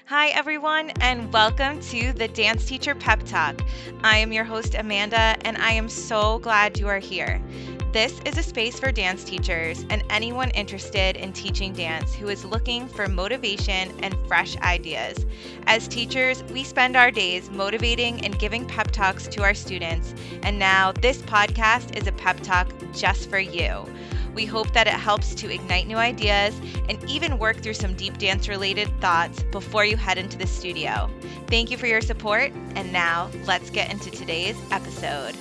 Hi, everyone, and welcome to the Dance Teacher Pep Talk. I am your host, Amanda, and I am so glad you are here. This is a space for dance teachers and anyone interested in teaching dance who is looking for motivation and fresh ideas. As teachers, we spend our days motivating and giving pep talks to our students, and now this podcast is a pep talk just for you. We hope that it helps to ignite new ideas and even work through some deep dance related thoughts before you head into the studio. Thank you for your support, and now let's get into today's episode.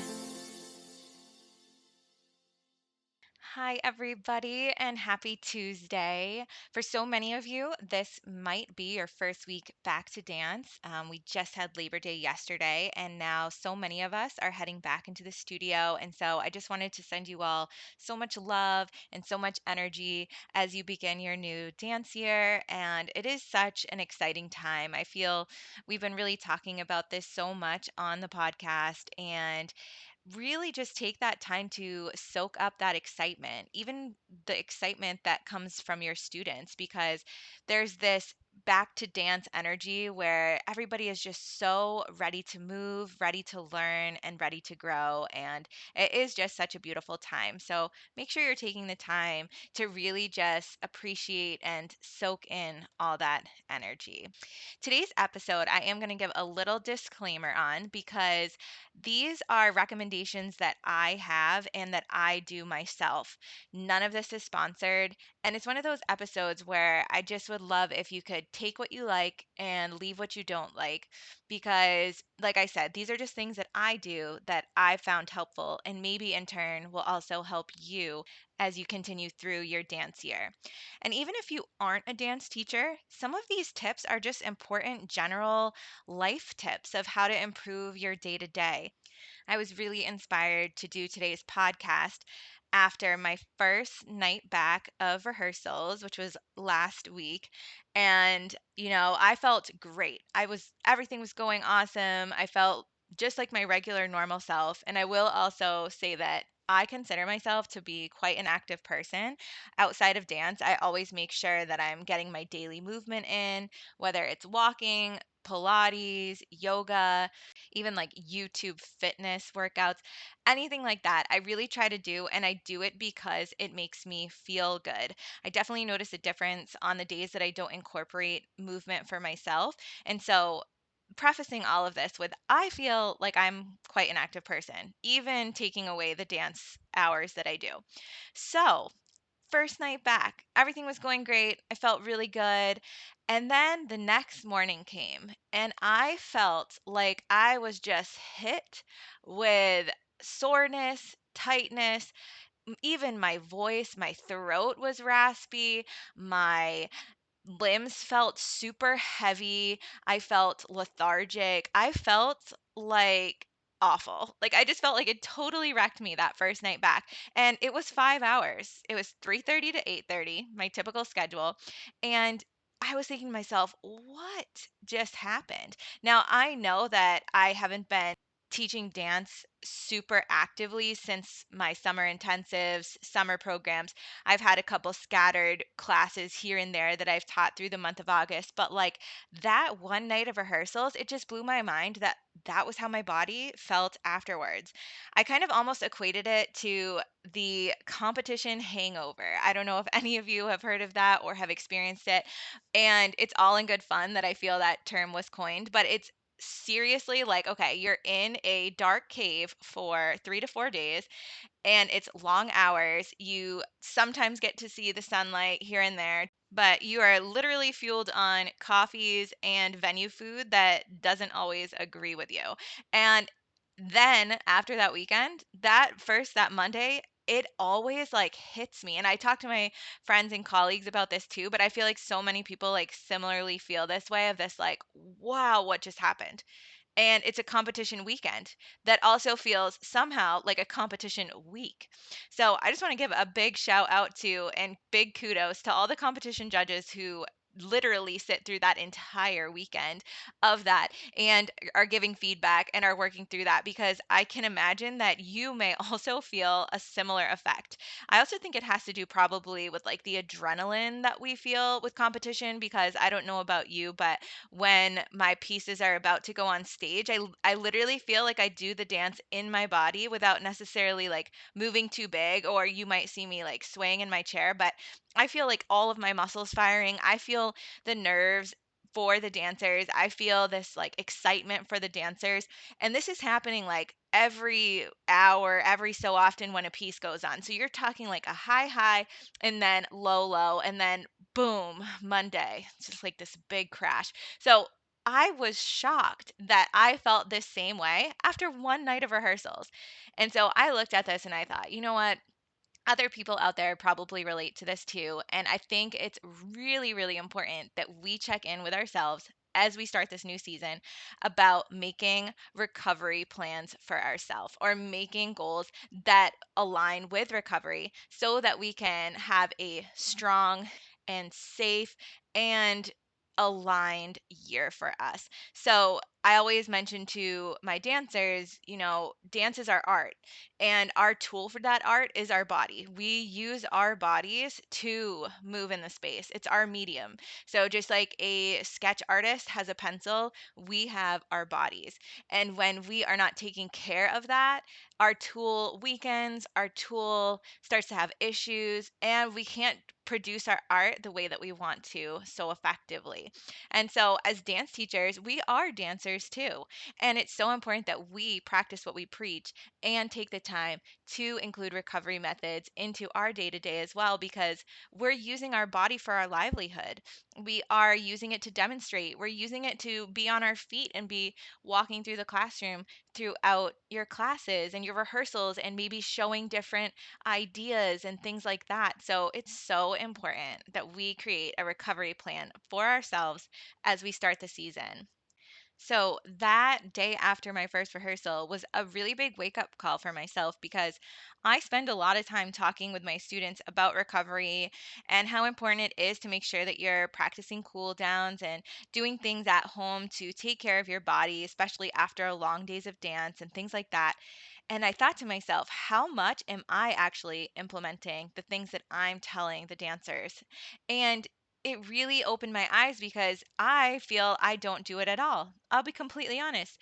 Hi, everybody, and happy Tuesday. For so many of you, this might be your first week back to dance. We just had Labor Day yesterday, and now so many of us are heading back into the studio. And so I just wanted to send you all so much love and so much energy as you begin your new dance year. And it is such an exciting time. I feel we've been really talking about this so much on the podcast, and really just take that time to soak up that excitement, even the excitement that comes from your students, because there's this back to dance energy where everybody is just so ready to move, ready to learn, and ready to grow. And it is just such a beautiful time. So make sure you're taking the time to really just appreciate and soak in all that energy. Today's episode, I am going to give a little disclaimer on because these are recommendations that I have and that I do myself. None of this is sponsored. And it's one of those episodes where I just would love if you could take what you like and leave what you don't like. Because, like I said, these are just things that I do that I found helpful and maybe in turn will also help you as you continue through your dance year. And even if you aren't a dance teacher, some of these tips are just important general life tips of how to improve your day to day. I was really inspired to do today's podcast after my first night back of rehearsals, which was last week. And, I felt great. Everything was going awesome. I felt just like my regular normal self. And I will also say that I consider myself to be quite an active person. Outside of dance, I always make sure that I'm getting my daily movement in, whether it's walking, Pilates, yoga, even like YouTube fitness workouts, anything like that. I really try to do, and I do it because it makes me feel good. I definitely notice a difference on the days that I don't incorporate movement for myself. And so, prefacing all of this with, I feel like I'm quite an active person, even taking away the dance hours that I do. So, first night back, everything was going great. I felt really good. And then the next morning came, and I felt like I was just hit with soreness, tightness, even my voice, my throat was raspy, my limbs felt super heavy. I felt lethargic. I felt like awful. Like I just felt like it totally wrecked me that first night back. And it was 5 hours. It was 3:30 to 8:30, my typical schedule. And I was thinking to myself, what just happened? Now, I know that I haven't been teaching dance super actively since my summer intensives, summer programs. I've had a couple scattered classes here and there that I've taught through the month of August, but like that one night of rehearsals, it just blew my mind that that was how my body felt afterwards. I kind of almost equated it to the competition hangover. I don't know if any of you have heard of that or have experienced it. And it's all in good fun that I feel that term was coined, but it's seriously like, okay, you're in a dark cave for 3 to 4 days and it's long hours. You sometimes get to see the sunlight here and there, but you are literally fueled on coffees and venue food that doesn't always agree with you. And then after that weekend, that Monday, it always like hits me. And I talk to my friends and colleagues about this too, but I feel like so many people like similarly feel this way of this like, wow, what just happened? And it's a competition weekend that also feels somehow like a competition week. So I just want to give a big shout out to and big kudos to all the competition judges who literally sit through that entire weekend of that and are giving feedback and are working through that, because I can imagine that you may also feel a similar effect. I also think it has to do probably with like the adrenaline that we feel with competition, because I don't know about you, but when my pieces are about to go on stage, I literally feel like I do the dance in my body without necessarily like moving too big, or you might see me like swaying in my chair, but I feel like all of my muscles firing. I feel the nerves for the dancers. I feel this like excitement for the dancers. And this is happening like every hour, every so often when a piece goes on. So you're talking like a high, high, and then low, low, and then boom, Monday. It's just like this big crash. So I was shocked that I felt this same way after one night of rehearsals. And so I looked at this and I thought, you know what? Other people out there probably relate to this too. And I think it's really, really important that we check in with ourselves as we start this new season about making recovery plans for ourselves, or making goals that align with recovery so that we can have a strong and safe and aligned year for us. So I always mention to my dancers, dance is our art, and our tool for that art is our body. We use our bodies to move in the space. It's our medium. So just like a sketch artist has a pencil, we have our bodies. And when we are not taking care of that, our tool weakens, our tool starts to have issues, and we can't produce our art the way that we want to so effectively. And so as dance teachers, we are dancers too. And it's so important that we practice what we preach and take the time to include recovery methods into our day to day as well, because we're using our body for our livelihood. We are using it to demonstrate, we're using it to be on our feet and be walking through the classroom throughout your classes and your rehearsals, and maybe showing different ideas and things like that. So it's so important that we create a recovery plan for ourselves as we start the season. So that day after my first rehearsal was a really big wake up call for myself, because I spend a lot of time talking with my students about recovery and how important it is to make sure that you're practicing cool downs and doing things at home to take care of your body, especially after long days of dance and things like that. And I thought to myself, how much am I actually implementing the things that I'm telling the dancers? And it really opened my eyes, because I feel I don't do it at all. I'll be completely honest.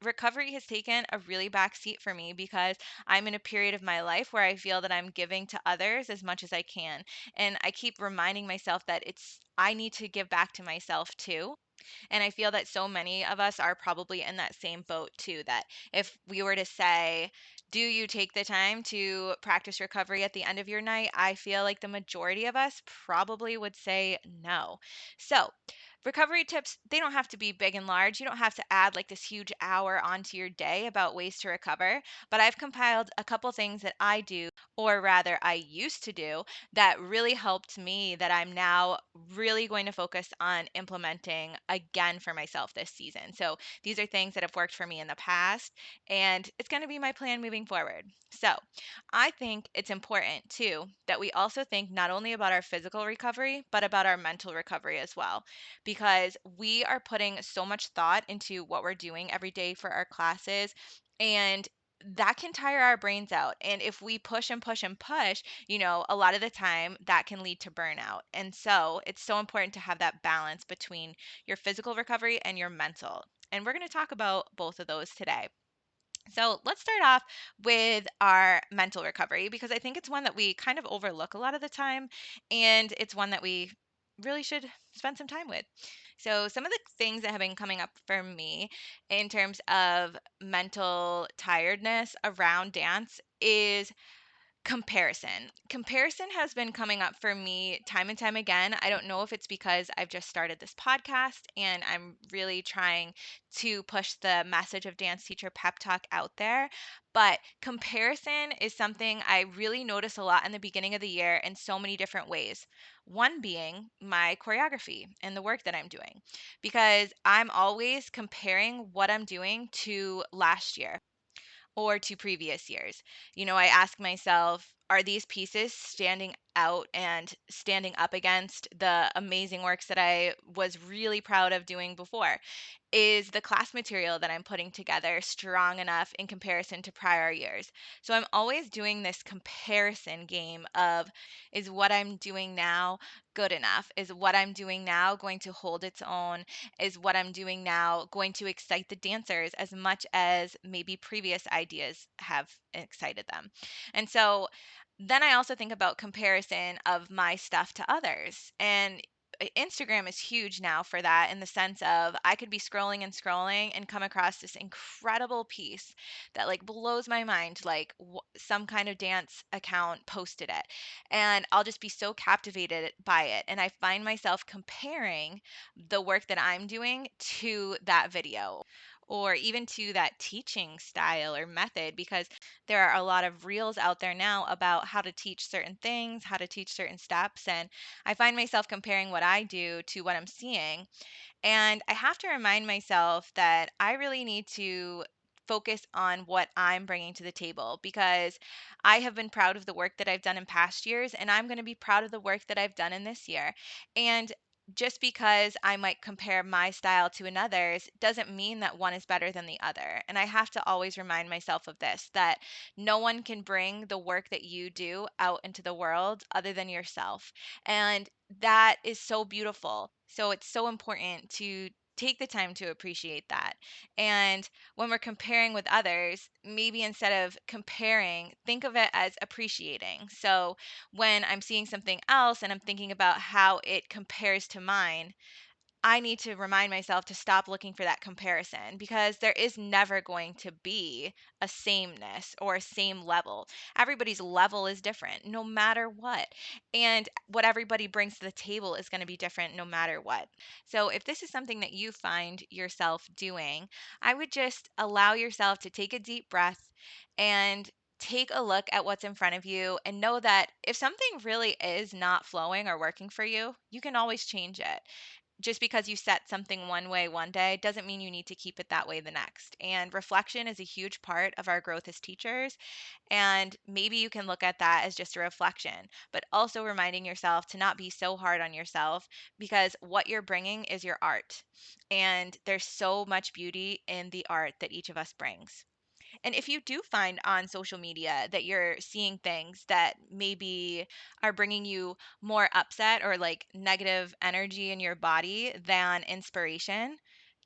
Recovery has taken a really back seat for me, because I'm in a period of my life where I feel that I'm giving to others as much as I can. And I keep reminding myself that I need to give back to myself too. And I feel that so many of us are probably in that same boat too. That if we were to say, do you take the time to practice recovery at the end of your night? I feel like the majority of us probably would say no. So, recovery tips, they don't have to be big and large. You don't have to add like this huge hour onto your day about ways to recover. But I've compiled a couple things that I do, or rather, I used to do, that really helped me, that I'm now really going to focus on implementing again for myself this season. So these are things that have worked for me in the past, and it's going to be my plan moving forward. So I think it's important too that we also think not only about our physical recovery, but about our mental recovery as well, because we are putting so much thought into what we're doing every day for our classes. And that can tire our brains out. And if we push and push and push, a lot of the time that can lead to burnout. And so it's so important to have that balance between your physical recovery and your mental. And we're going to talk about both of those today. So let's start off with our mental recovery, because I think it's one that we kind of overlook a lot of the time. And it's one that we really should spend some time with. So, some of the things that have been coming up for me in terms of mental tiredness around dance is comparison. Comparison has been coming up for me time and time again. I don't know if it's because I've just started this podcast and I'm really trying to push the message of Dance Teacher Pep Talk out there, but comparison is something I really notice a lot in the beginning of the year in so many different ways. One being my choreography and the work that I'm doing, because I'm always comparing what I'm doing to last year or to previous years. I ask myself, are these pieces standing out and standing up against the amazing works that I was really proud of doing before? Is the class material that I'm putting together strong enough in comparison to prior years? So I'm always doing this comparison game of, is what I'm doing now good enough? Is what I'm doing now going to hold its own? Is what I'm doing now going to excite the dancers as much as maybe previous ideas have excited them? And so then I also think about comparison of my stuff to others. And Instagram is huge now for that, in the sense of I could be scrolling and scrolling and come across this incredible piece that like blows my mind, like some kind of dance account posted it, and I'll just be so captivated by it, and I find myself comparing the work that I'm doing to that video, or even to that teaching style or method, because there are a lot of reels out there now about how to teach certain things, how to teach certain steps, and I find myself comparing what I do to what I'm seeing. And I have to remind myself that I really need to focus on what I'm bringing to the table, because I have been proud of the work that I've done in past years, and I'm going to be proud of the work that I've done in this year. And just because I might compare my style to another's doesn't mean that one is better than the other. And I have to always remind myself of this, that no one can bring the work that you do out into the world other than yourself. And that is so beautiful. So it's so important to take the time to appreciate that. And when we're comparing with others, maybe instead of comparing, think of it as appreciating. So when I'm seeing something else and I'm thinking about how it compares to mine, I need to remind myself to stop looking for that comparison, because there is never going to be a sameness or a same level. Everybody's level is different no matter what. And what everybody brings to the table is going to be different no matter what. So if this is something that you find yourself doing, I would just allow yourself to take a deep breath and take a look at what's in front of you, and know that if something really is not flowing or working for you, you can always change it. Just because you set something one way one day doesn't mean you need to keep it that way the next. And reflection is a huge part of our growth as teachers. And maybe you can look at that as just a reflection, but also reminding yourself to not be so hard on yourself, because what you're bringing is your art. And there's so much beauty in the art that each of us brings. And if you do find on social media that you're seeing things that maybe are bringing you more upset or like negative energy in your body than inspiration,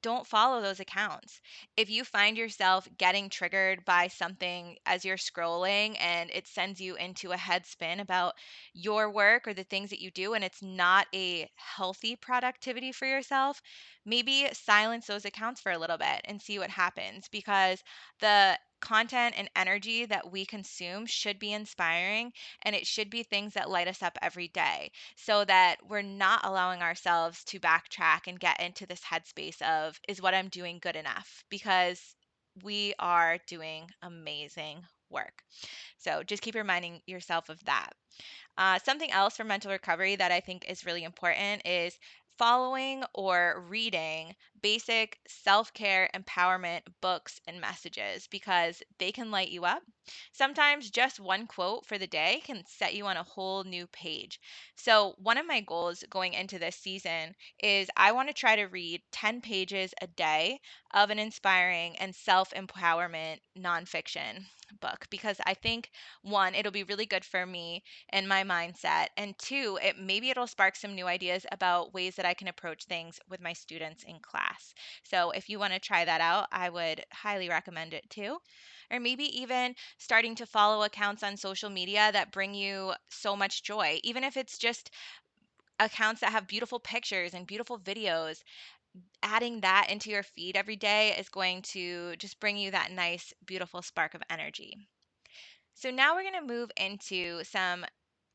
don't follow those accounts. If you find yourself getting triggered by something as you're scrolling and it sends you into a head spin about your work or the things that you do, and it's not a healthy productivity for yourself, maybe silence those accounts for a little bit and see what happens, because the content and energy that we consume should be inspiring, and it should be things that light us up every day, so that we're not allowing ourselves to backtrack and get into this headspace of, is what I'm doing good enough? Because we are doing amazing work. So just keep reminding yourself of that. Something else for mental recovery that I think is really important is following or reading basic self care empowerment books and messages, because they can light you up. Sometimes just one quote for the day can set you on a whole new page. So, one of my goals going into this season is I want to try to read 10 pages a day of an inspiring and self empowerment nonfiction book, because I think one, it'll be really good for me and my mindset. And two, it'll spark some new ideas about ways that I can approach things with my students in class. So if you want to try that out, I would highly recommend it too. Or maybe even starting to follow accounts on social media that bring you so much joy, even if it's just accounts that have beautiful pictures and beautiful videos. Adding that into your feed every day is going to just bring you that nice, beautiful spark of energy. So now we're going to move into some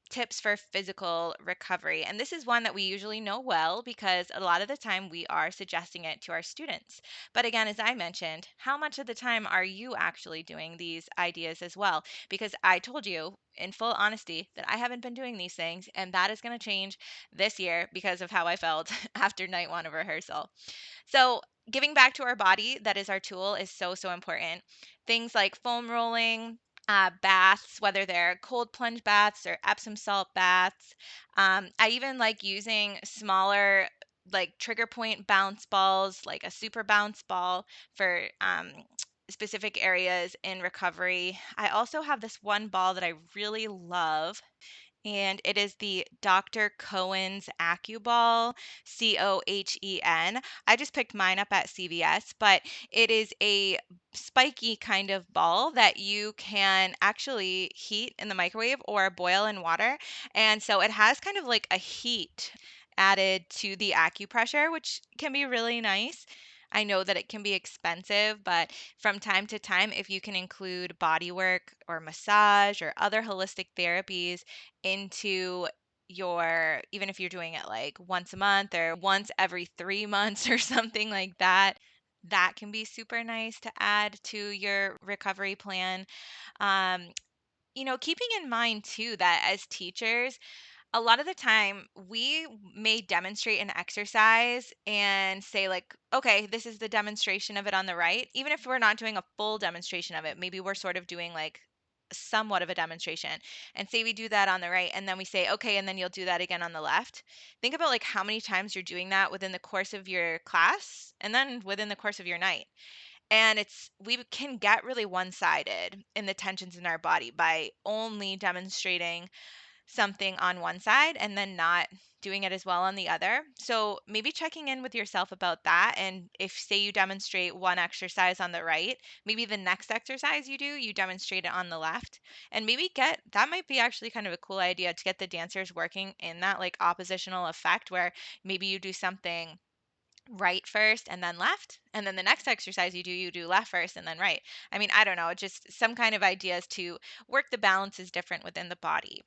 tips for physical recovery. And this is one that we usually know well, because a lot of the time we are suggesting it to our students. But again, as I mentioned, how much of the time are you actually doing these ideas as well? Because I told you in full honesty that I haven't been doing these things, and that is going to change this year because of how I felt after night one of rehearsal. So, giving back to our body, that is our tool, is so, so important. Things like foam rolling, baths, whether they're cold plunge baths or Epsom salt baths. I even like using smaller, like trigger point bounce balls, like a super bounce ball for specific areas in recovery. I also have this one ball that I really love, and it is the Dr. Cohen's AccuBall, Cohen. I just picked mine up at CVS, but it is a spiky kind of ball that you can actually heat in the microwave or boil in water. And so it has kind of like a heat added to the acupressure, which can be really nice. I know that it can be expensive, but from time to time, if you can include body work or massage or other holistic therapies into your, even if you're doing it like once a month or once every 3 months or something like that, that can be super nice to add to your recovery plan. Um, Keeping in mind too that as teachers, a lot of the time we may demonstrate an exercise and say like, okay, this is the demonstration of it on the right, even if we're not doing a full demonstration of it. Maybe we're sort of doing like somewhat of a demonstration, and say we do that on the right and then we say, okay, and then you'll do that again on the left. Think about like how many times you're doing that within the course of your class and then within the course of your night. And we can get really one-sided in the tensions in our body by only demonstrating something on one side and then not doing it as well on the other. So maybe checking in with yourself about that. And if, say, you demonstrate one exercise on the right, maybe the next exercise you do, you demonstrate it on the left. And maybe that might be actually kind of a cool idea to get the dancers working in that like oppositional effect where maybe you do something right first and then left, and then the next exercise you do left first and then right. I mean, I don't know, just some kind of ideas to work the balances different within the body.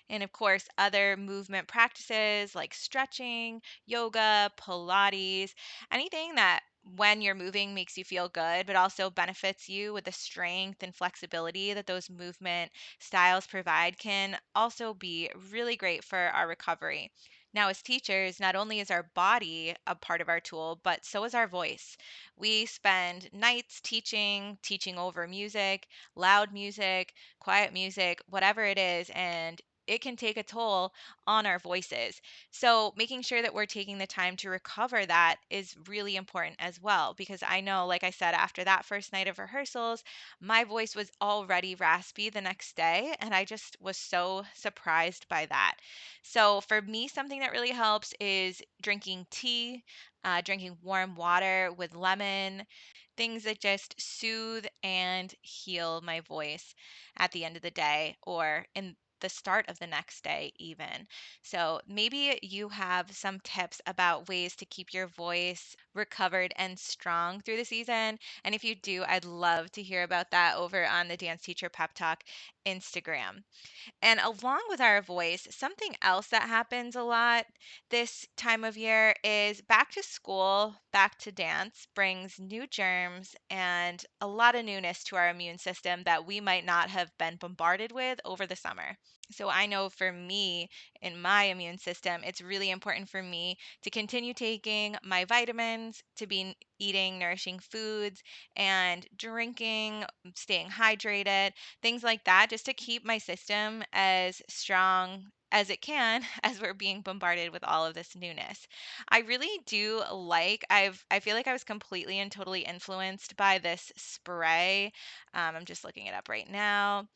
And of course, other movement practices like stretching, yoga, Pilates, anything that when you're moving makes you feel good, but also benefits you with the strength and flexibility that those movement styles provide can also be really great for our recovery. Now, as teachers, not only is our body a part of our tool, but so is our voice. We spend nights teaching over music, loud music, quiet music, whatever it is, and it can take a toll on our voices. So, making sure that we're taking the time to recover that is really important as well. Because I know, like I said, after that first night of rehearsals, my voice was already raspy the next day. And I just was so surprised by that. So, for me, something that really helps is drinking tea, drinking warm water with lemon, things that just soothe and heal my voice at the end of the day or in the start of the next day, even. So maybe you have some tips about ways to keep your voice recovered and strong through the season. And if you do, I'd love to hear about that over on the Dance Teacher Pep Talk Instagram. And along with our voice, something else that happens a lot this time of year is back to school, back to dance brings new germs and a lot of newness to our immune system that we might not have been bombarded with over the summer. So I know for me, in my immune system, it's really important for me to continue taking my vitamins, to be eating nourishing foods and drinking, staying hydrated, things like that, just to keep my system as strong as it can as we're being bombarded with all of this newness. I really do I feel like I was completely and totally influenced by this spray. I'm just looking it up right now.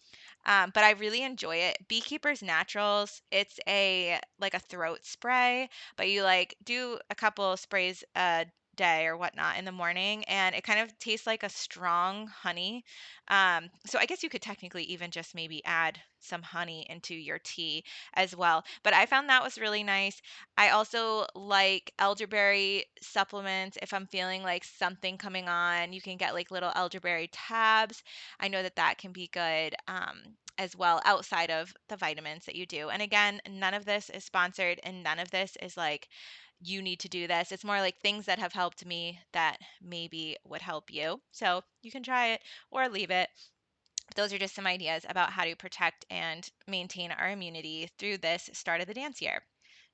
But I really enjoy it. Beekeeper's Naturals. It's a like a throat spray, but you like do a couple of sprays a day or whatnot in the morning, and it kind of tastes like a strong honey. So I guess you could technically even just maybe add some honey into your tea as well. But I found that was really nice. I also like elderberry supplements. If I'm feeling like something coming on, you can get like little elderberry tabs. I know that that can be good as well outside of the vitamins that you do. And again, none of this is sponsored and none of this is like, you need to do this. It's more like things that have helped me that maybe would help you. So you can try it or leave it. Those are just some ideas about how to protect and maintain our immunity through this start of the dance year.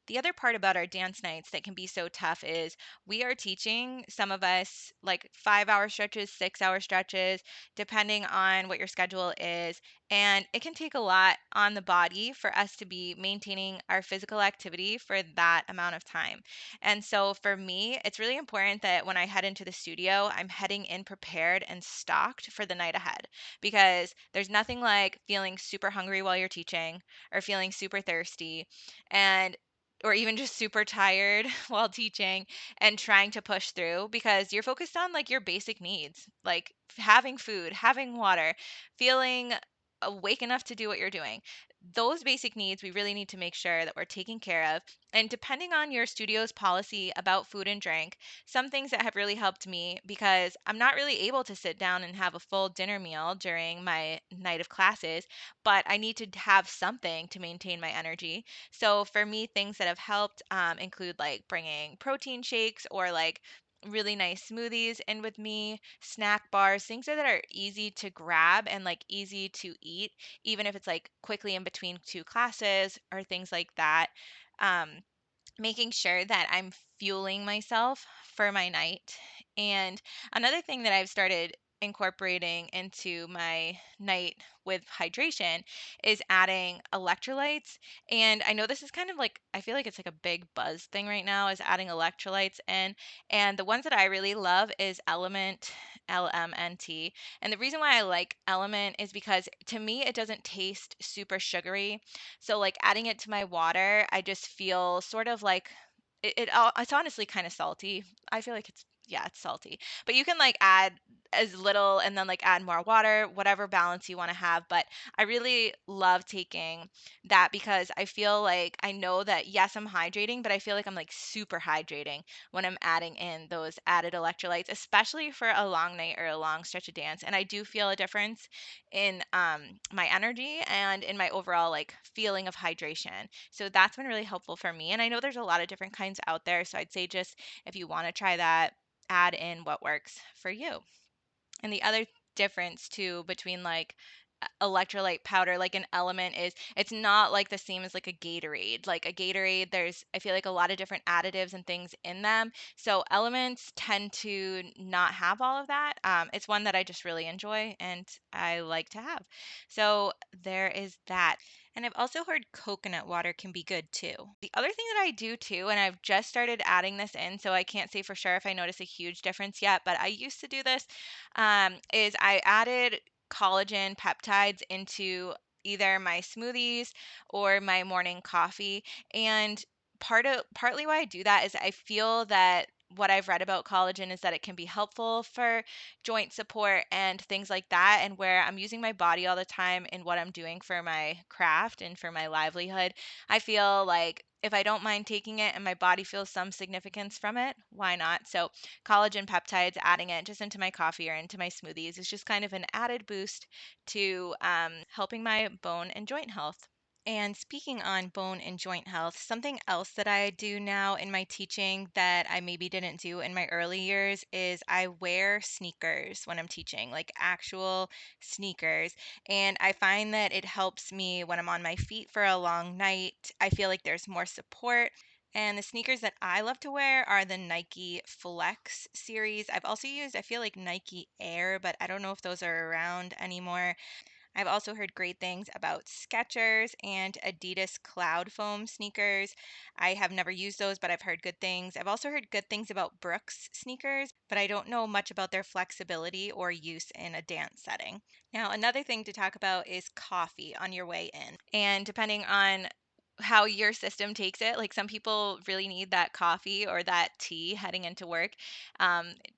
The other part about our dance nights that can be so tough is we are teaching some of us like 5 hour stretches, 6 hour stretches, depending on what your schedule is. And it can take a lot on the body for us to be maintaining our physical activity for that amount of time. And so for me, it's really important that when I head into the studio, I'm heading in prepared and stocked for the night ahead because there's nothing like feeling super hungry while you're teaching or feeling super thirsty. And or even just super tired while teaching and trying to push through because you're focused on like your basic needs, like having food, having water, feeling awake enough to do what you're doing. Those basic needs we really need to make sure that we're taking care of. And depending on your studio's policy about food and drink, some things that have really helped me because I'm not really able to sit down and have a full dinner meal during my night of classes, but I need to have something to maintain my energy. So for me, things that have helped include like bringing protein shakes or like really nice smoothies in with me, snack bars, things that are easy to grab and like easy to eat, even if it's like quickly in between two classes or things like that. Um, Making sure that I'm fueling myself for my night. And another thing that I've started incorporating into my night with hydration is adding electrolytes. And I know this is kind of like, I feel like it's like a big buzz thing right now is adding electrolytes in. And the ones that I really love is Element, LMNT. And the reason why I like Element is because to me, it doesn't taste super sugary. So like adding it to my water, I just feel sort of like it's honestly kind of salty. I feel like it's salty. But you can like add as little and then like add more water, whatever balance you want to have. But I really love taking that because I feel like I know that yes, I'm hydrating, but I feel like I'm like super hydrating when I'm adding in those added electrolytes, especially for a long night or a long stretch of dance. And I do feel a difference in my energy and in my overall like feeling of hydration. So that's been really helpful for me. And I know there's a lot of different kinds out there. So I'd say just if you want to try that, add in what works for you. And the other difference too between like electrolyte powder like an element is it's not like the same as like a Gatorade. Like a Gatorade, there's I feel like a lot of different additives and things in them. So elements tend to not have all of that. It's one that I just really enjoy and I like to have. So there is that. And I've also heard coconut water can be good too. The other thing that I do too, and I've just started adding this in, so I can't say for sure if I notice a huge difference yet, but I used to do this, is I added collagen peptides into either my smoothies or my morning coffee. And partly why I do that is I feel that what I've read about collagen is that it can be helpful for joint support and things like that. And where I'm using my body all the time in what I'm doing for my craft and for my livelihood, I feel like if I don't mind taking it and my body feels some significance from it, why not? So collagen peptides, adding it just into my coffee or into my smoothies is just kind of an added boost to helping my bone and joint health. And speaking on bone and joint health, something else that I do now in my teaching that I maybe didn't do in my early years is I wear sneakers when I'm teaching, like actual sneakers. And I find that it helps me when I'm on my feet for a long night. I feel like there's more support. And the sneakers that I love to wear are the Nike Flex series. I've also used, I feel like Nike Air, but I don't know if those are around anymore. I've also heard great things about Skechers and Adidas Cloud Foam sneakers. I have never used those, but I've heard good things. I've also heard good things about Brooks sneakers, but I don't know much about their flexibility or use in a dance setting. Now, another thing to talk about is coffee on your way in. And depending on how your system takes it, like some people really need that coffee or that tea heading into work.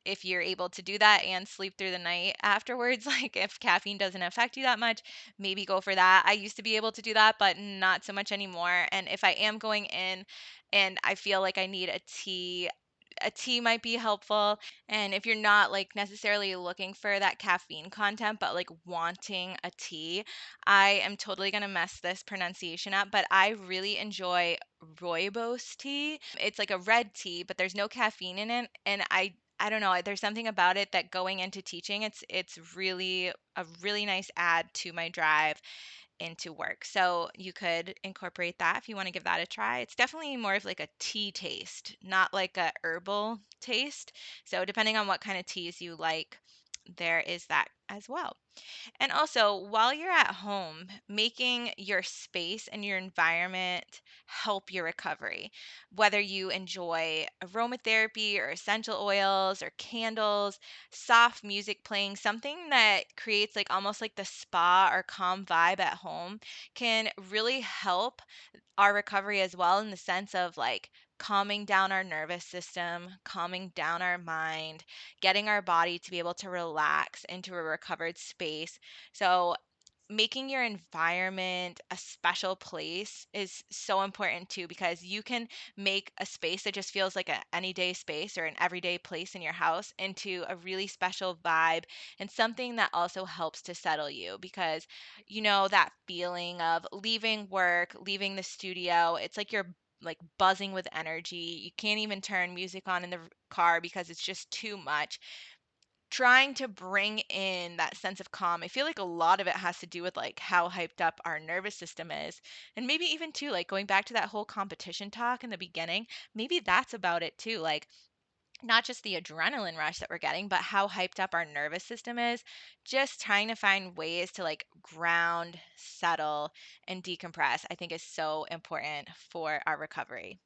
If you're able to do that and sleep through the night afterwards, like if caffeine doesn't affect you that much, maybe go for that. I used to be able to do that, but not so much anymore. And if I am going in and I feel like I need a tea might be helpful. And if you're not like necessarily looking for that caffeine content, but like wanting a tea, I am totally going to mess this pronunciation up, but I really enjoy rooibos tea. It's like a red tea, but there's no caffeine in it. And I don't know, there's something about it that going into teaching, it's really a really nice add to my drive into work. So you could incorporate that if you want to give that a try. It's definitely more of like a tea taste, not like a herbal taste. So depending on what kind of teas you like, there is that as well. And also, while you're at home, making your space and your environment help your recovery. Whether you enjoy aromatherapy or essential oils or candles, soft music playing, something that creates like almost like the spa or calm vibe at home can really help our recovery as well, in the sense of like calming down our nervous system, calming down our mind, getting our body to be able to relax into a recovered space. So, making your environment a special place is so important too, because you can make a space that just feels like an any day space or an everyday place in your house into a really special vibe, and something that also helps to settle you, because that feeling of leaving work, leaving the studio, it's like you're like buzzing with energy. You can't even turn music on in the car because it's just too much. Trying to bring in that sense of calm. I feel like a lot of it has to do with like how hyped up our nervous system is. And maybe even too, like going back to that whole competition talk in the beginning, maybe that's about it too. Like not just the adrenaline rush that we're getting, but how hyped up our nervous system is. Just trying to find ways to like ground, settle, and decompress, I think is so important for our recovery.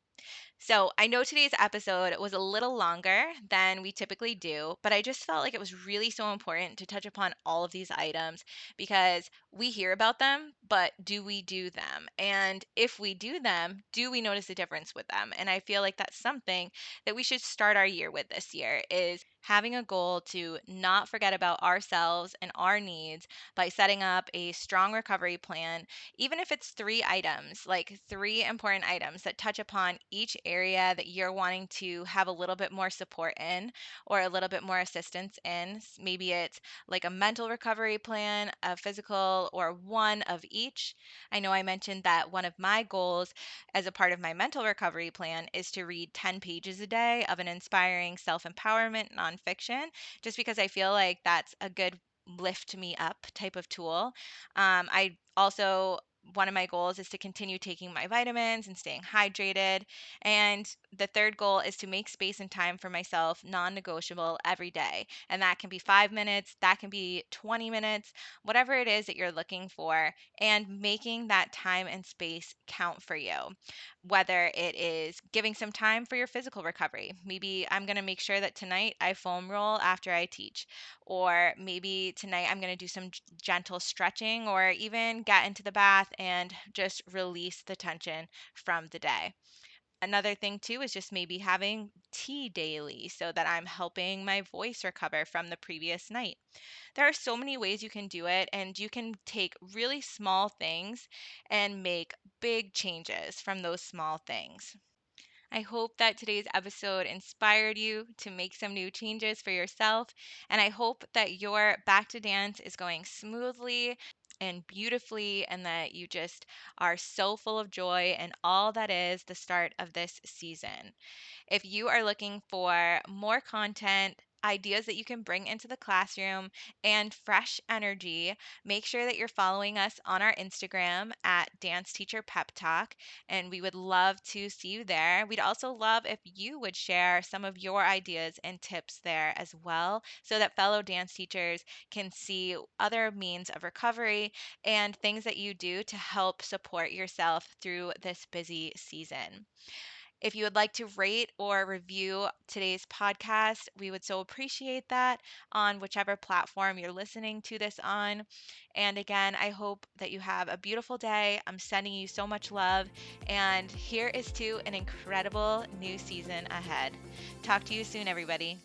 So I know today's episode was a little longer than we typically do, but I just felt like it was really so important to touch upon all of these items, because we hear about them, but do we do them? And if we do them, do we notice a difference with them? And I feel like that's something that we should start our year with this year, is having a goal to not forget about ourselves and our needs by setting up a strong recovery plan, even if it's 3 items, like 3 important items that touch upon each area that you're wanting to have a little bit more support in or a little bit more assistance in. Maybe it's like a mental recovery plan, a physical, or one of each. I know I mentioned that one of my goals as a part of my mental recovery plan is to read 10 pages a day of an inspiring self empowerment nonfiction, just because I feel like that's a good lift me up type of tool. I also, one of my goals is to continue taking my vitamins and staying hydrated. And the third goal is to make space and time for myself non negotiable every day. And that can be 5 minutes, that can be 20 minutes, whatever it is that you're looking for, and making that time and space count for you. Whether it is giving some time for your physical recovery. Maybe I'm going to make sure that tonight I foam roll after I teach, or maybe tonight I'm going to do some gentle stretching, or even get into the bath and just release the tension from the day. Another thing too is just maybe having tea daily so that I'm helping my voice recover from the previous night. There are so many ways you can do it, and you can take really small things and make big changes from those small things. I hope that today's episode inspired you to make some new changes for yourself. And I hope that your back to dance is going smoothly and beautifully, and that you just are so full of joy and all that is the start of this season. If you are looking for more content, ideas that you can bring into the classroom, and fresh energy, make sure that you're following us on our Instagram at Dance Teacher Pep Talk, and we would love to see you there. We'd also love if you would share some of your ideas and tips there as well, so that fellow dance teachers can see other means of recovery and things that you do to help support yourself through this busy season. If you would like to rate or review today's podcast, we would so appreciate that on whichever platform you're listening to this on. And again, I hope that you have a beautiful day. I'm sending you so much love. And here is to an incredible new season ahead. Talk to you soon, everybody.